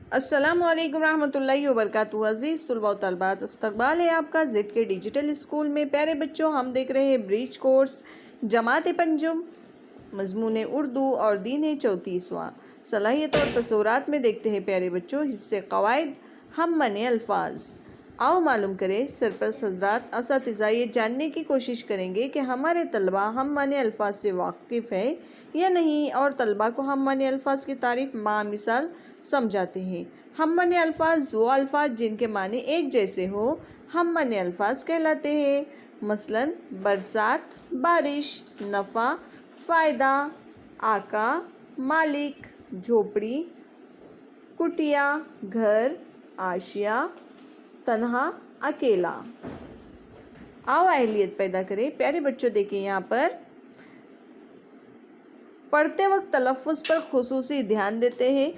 अस्सलामुअलैकुम रहमतुल्लाहि व बरकातुहू। अज़ीज़ तलबा व तलबात, इस्तक़बाल है आपका ज़ेड के डिजिटल स्कूल में। प्यारे बच्चों, हम देख रहे हैं ब्रिज कोर्स जमात पंजुम, मज़मून उर्दू और दीन 34वां। सलाहियत और तसव्वुरात में देखते हैं प्यारे बच्चों हिस्से क़वाइद हम मने अल्फाज। आओ मालूम करें सरपरस्त हज़रात असातिज़ा ये जानने की कोशिश करेंगे कि हमारे तलबा हम माने अल्फाज से वाकिफ़ है या नहीं, और तलबा को हम माने अल्फाज की तारीफ़ मिसाल समझाते हैं। हम माने अल्फाज वो अल्फाज जिनके माने एक जैसे हो हम माने अल्फाज कहलाते हैं। मसलन बरसात, बारिश, नफ़ा, फ़ायदा, आका, मालिक, झोपड़ी, कुटिया, घर, आशिया, तन्हा, अकेला। आओ अहलियत पैदा करें। प्यारे बच्चों देखिए यहाँ पर पढ़ते वक्त तलफ़्फ़ुज़ पर खुसूसी ध्यान देते हैं।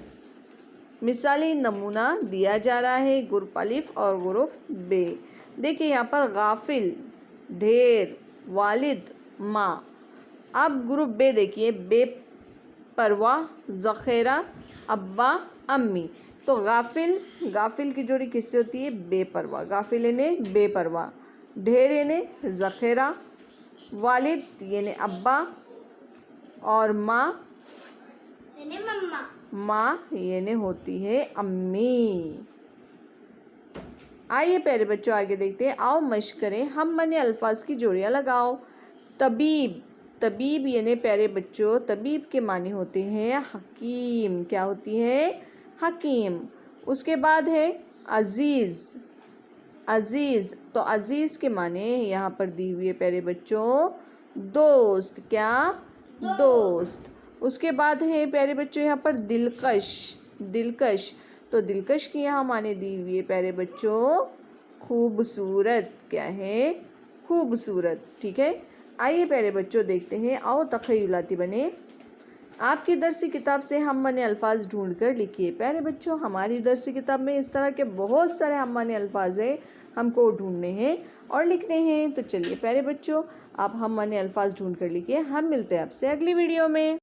मिसाली नमूना दिया जा रहा है गुरुप अलिफ और गुरुप बे। देखिए यहाँ पर गाफिल, ढेर, वालिद, माँ। अब ग्रुप बे देखिए, बेपरवाह, ज़ख़ीरा, अब्बा, अम्मी। तो गाफिल की जोड़ी किससे होती है? बेपरवाह। गाफिल यानी बेपरवाह, ढेर यानी ज़ख़ीरा, वालिद यानी अब्बा, और माँ यानी मम्मा। माँ यानी होती है अम्मी। आइए प्यारे बच्चों आगे देखते हैं। आओ मश्क करें। हम माने अल्फाज की जोड़ियाँ लगाओ। तबीब, तबीब यानी प्यारे बच्चों तबीब के माने होते हैं हकीम। क्या होती है? हकीम। उसके बाद है अजीज़। अजीज़, तो अजीज़ के माने यहाँ पर दी हुई है प्यारे बच्चों दोस्त। क्या? दोस्त। उसके बाद है प्यारे बच्चों यहाँ पर दिलकश। दिलकश, तो दिलकश की यहाँ माने दी हुई है प्यारे बच्चों खूबसूरत। क्या है? खूबसूरत। ठीक है। आइए प्यारे बच्चों देखते हैं। आओ तख़य्युलाती बने। आपकी दरसी किताब से हम माने अल्फाज ढूंढ कर लिखिए। प्यारे बच्चों हमारी दरसी किताब में इस तरह के बहुत सारे हम माने अल्फाज हैं, हमको ढूंढने हैं और लिखने हैं। तो चलिए प्यारे बच्चों आप हम माने अल्फाज ढूंढ कर लिखिए। हम मिलते हैं आपसे अगली वीडियो में।